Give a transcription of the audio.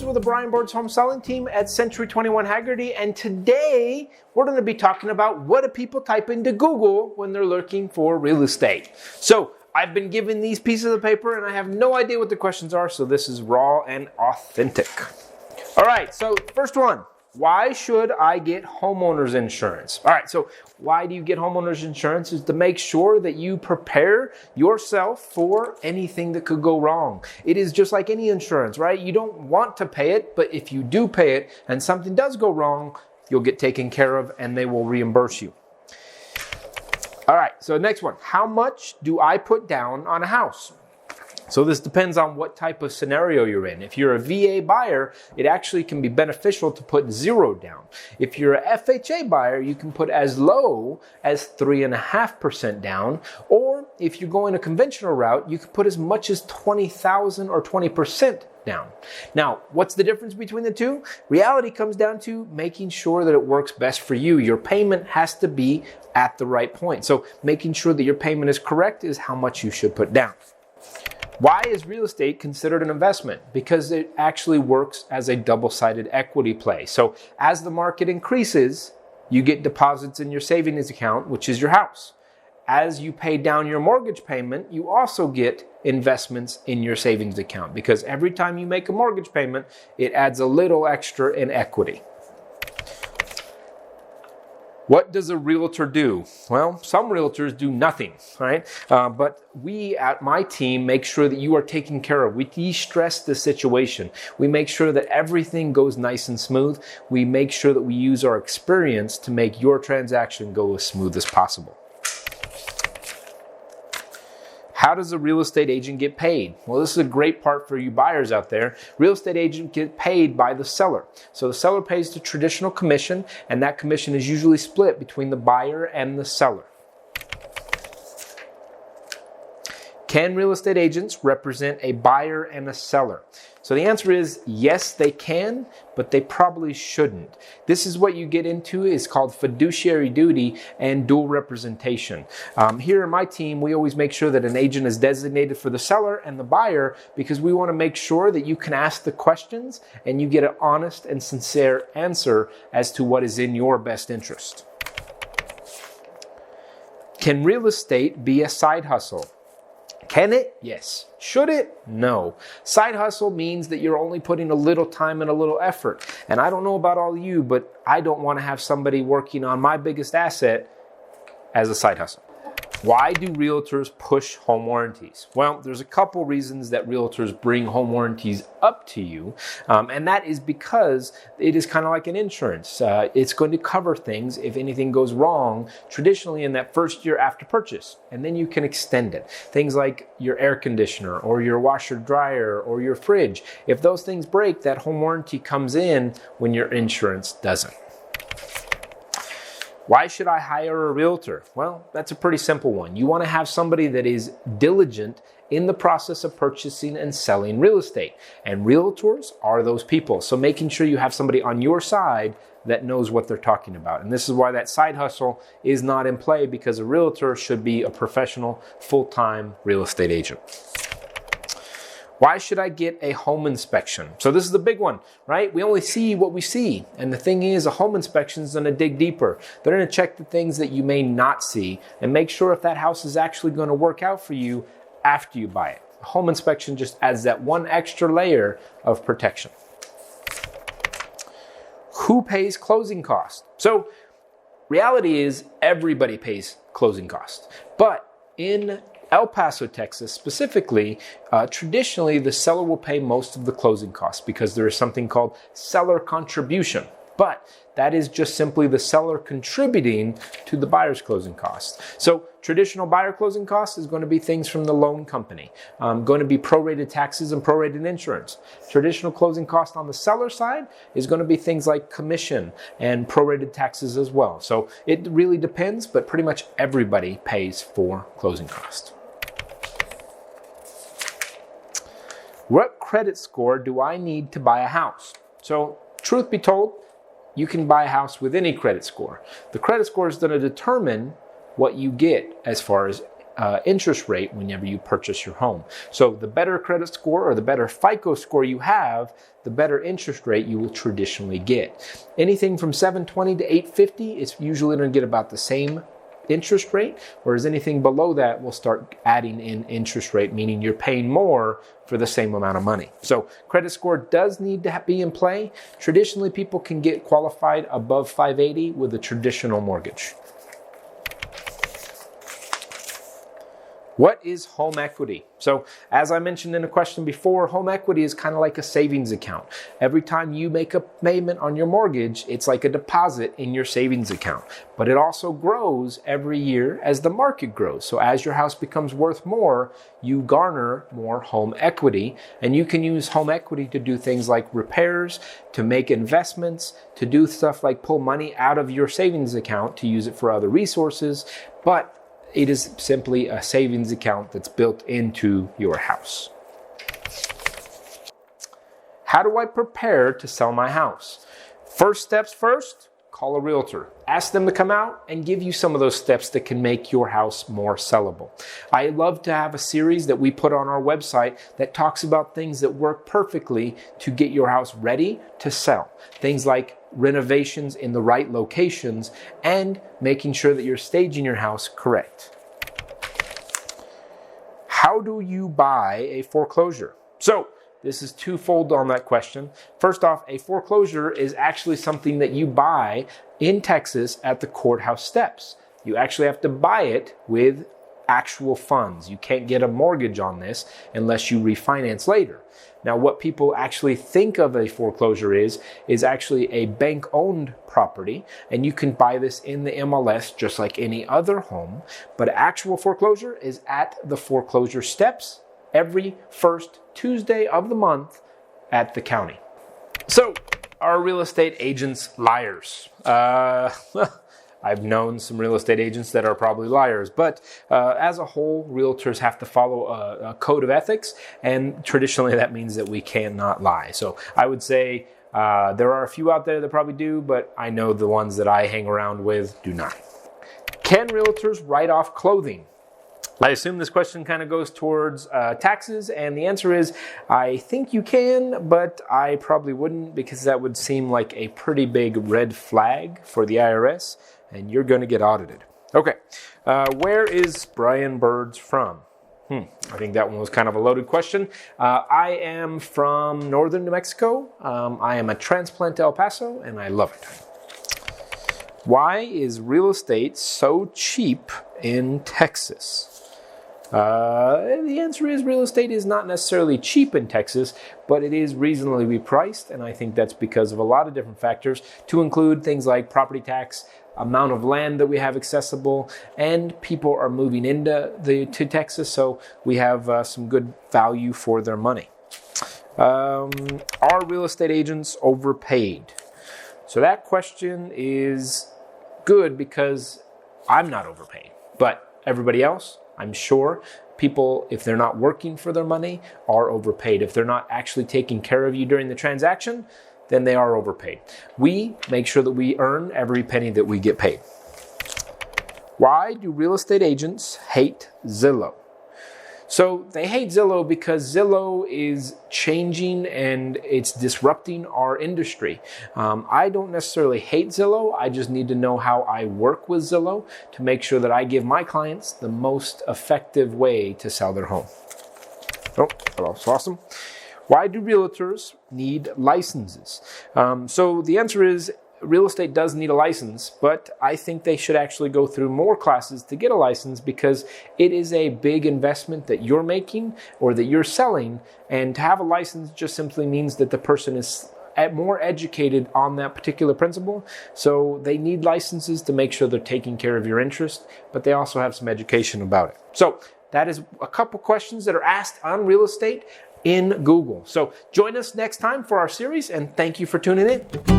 with the Brian Board's home selling team at Century 21 Haggerty, and today we're going to be talking about what do people type into Google when they're looking for real estate. So I've been given these pieces of paper and I have no idea what the questions are, so this is raw and authentic. All right, so first one. Why should I get homeowners insurance? All right, so why do you get homeowners insurance? Is to make sure that you prepare yourself for anything that could go wrong. It is just like any insurance, right? You don't want to pay it, but if you do pay it and something does go wrong, you'll get taken care of and they will reimburse you. All right, so next one. How much do I put down on a house? So this depends on what type of scenario you're in. If you're a VA buyer, it actually can be beneficial to put 0 down. If you're a FHA buyer, you can put as low as 3.5% down. Or if you're going a conventional route, you can put as much as $20,000 or 20% down. Now, what's the difference between the two? Reality comes down to making sure that it works best for you. Your payment has to be at the right point. So making sure that your payment is correct is how much you should put down. Why is real estate considered an investment? Because it actually works as a double-sided equity play. So as the market increases, you get deposits in your savings account, which is your house. As you pay down your mortgage payment, you also get investments in your savings account, because every time you make a mortgage payment, it adds a little extra in equity. What does a realtor do? Well, some realtors do nothing, right? But we at my team make sure that you are taken care of. We de-stress the situation. We make sure that everything goes nice and smooth. We make sure that we use our experience to make your transaction go as smooth as possible. How does a real estate agent get paid? Well, this is a great part for you buyers out there. Real estate agents get paid by the seller. So the seller pays the traditional commission, and that commission is usually split between the buyer and the seller. Can real estate agents represent a buyer and a seller? So the answer is yes, they can, but they probably shouldn't. This is what you get into is called fiduciary duty and dual representation. Here in my team, we always make sure that an agent is designated for the seller and the buyer, because we want to make sure that you can ask the questions and you get an honest and sincere answer as to what is in your best interest. Can real estate be a side hustle? Can it? Yes. Should it? No. Side hustle means that you're only putting a little time and a little effort. And I don't know about all you, but I don't want to have somebody working on my biggest asset as a side hustle. Why do realtors push home warranties? Well, there's a couple reasons that realtors bring home warranties up to you, and that is because it is kind of like an insurance. It's going to cover things if anything goes wrong, traditionally in that first year after purchase, and then you can extend it. Things like your air conditioner or your washer dryer or your fridge. If those things break, that home warranty comes in when your insurance doesn't. Why should I hire a realtor? Well, that's a pretty simple one. You want to have somebody that is diligent in the process of purchasing and selling real estate. And realtors are those people. So making sure you have somebody on your side that knows what they're talking about. And this is why that side hustle is not in play, because a realtor should be a professional, full-time real estate agent. Why should I get a home inspection? So this is the big one, right? We only see what we see. And the thing is, a home inspection is going to dig deeper. They're going to check the things that you may not see and make sure if that house is actually going to work out for you after you buy it. A home inspection just adds that one extra layer of protection. Who pays closing costs? So reality is everybody pays closing costs. But in El Paso, Texas specifically, traditionally the seller will pay most of the closing costs because there is something called seller contribution. But that is just simply the seller contributing to the buyer's closing costs. So traditional buyer closing costs is going to be things from the loan company, going to be prorated taxes and prorated insurance. Traditional closing cost on the seller side is going to be things like commission and prorated taxes as well. So it really depends, but pretty much everybody pays for closing costs. What credit score do I need to buy a house? So truth be told, you can buy a house with any credit score. The credit score is going to determine what you get as far as interest rate whenever you purchase your home. So the better credit score or the better FICO score you have, the better interest rate you will traditionally get. Anything from 720 to 850 is usually going to get about the same interest rate, whereas anything below that will start adding in interest rate, meaning you're paying more for the same amount of money. So credit score does need to be in play. Traditionally, people can get qualified above 580 with a traditional mortgage. What is home equity? So as I mentioned in a question before, home equity is kind of like a savings account. Every time you make a payment on your mortgage, it's like a deposit in your savings account. But it also grows every year as the market grows. So as your house becomes worth more, you garner more home equity. And you can use home equity to do things like repairs, to make investments, to do stuff like pull money out of your savings account to use it for other resources. But it is simply a savings account that's built into your house. How do I prepare to sell my house? First steps first, call a realtor. Ask them to come out and give you some of those steps that can make your house more sellable. I love to have a series that we put on our website that talks about things that work perfectly to get your house ready to sell. Things like renovations in the right locations and making sure that you're staging your house correct. How do you buy a foreclosure? So this is twofold on that question. First off, a foreclosure is actually something that you buy in Texas at the courthouse steps. You actually have to buy it with actual funds. You can't get a mortgage on this unless you refinance later. Now, what people actually think of a foreclosure is actually a bank-owned property, and you can buy this in the MLS just like any other home, but actual foreclosure is at the foreclosure steps every first Tuesday of the month at the county. So, are real estate agents liars? I've known some real estate agents that are probably liars, but as a whole, realtors have to follow a code of ethics, and traditionally that means that we cannot lie. So I would say there are a few out there that probably do, but I know the ones that I hang around with do not. Can realtors write off clothing? I assume this question kind of goes towards taxes, and the answer is I think you can, but I probably wouldn't, because that would seem like a pretty big red flag for the IRS, and you're going to get audited. Okay, where is Brian Birds from? I think that one was kind of a loaded question. I am from northern New Mexico. I am a transplant to El Paso, and I love it. Why is real estate so cheap in Texas? The answer is real estate is not necessarily cheap in Texas, but it is reasonably priced, and I think that's because of a lot of different factors, to include things like property tax, amount of land that we have accessible, and people are moving to Texas, so we have some good value for their money. Are real estate agents overpaid? So that question is good because I'm not overpaid, but everybody else, I'm sure people, if they're not working for their money, are overpaid. If they're not actually taking care of you during the transaction, then they are overpaid. We make sure that we earn every penny that we get paid. Why do real estate agents hate Zillow? So they hate Zillow because Zillow is changing and it's disrupting our industry. I don't necessarily hate Zillow. I just need to know how I work with Zillow to make sure that I give my clients the most effective way to sell their home. Oh, that was awesome. Why do realtors need licenses? So the answer is real estate does need a license, but I think they should actually go through more classes to get a license because it is a big investment that you're making or that you're selling, and to have a license just simply means that the person is more educated on that particular principle. So they need licenses to make sure they're taking care of your interest, but they also have some education about it. So that is a couple questions that are asked on real estate in Google. So join us next time for our series, and thank you for tuning in.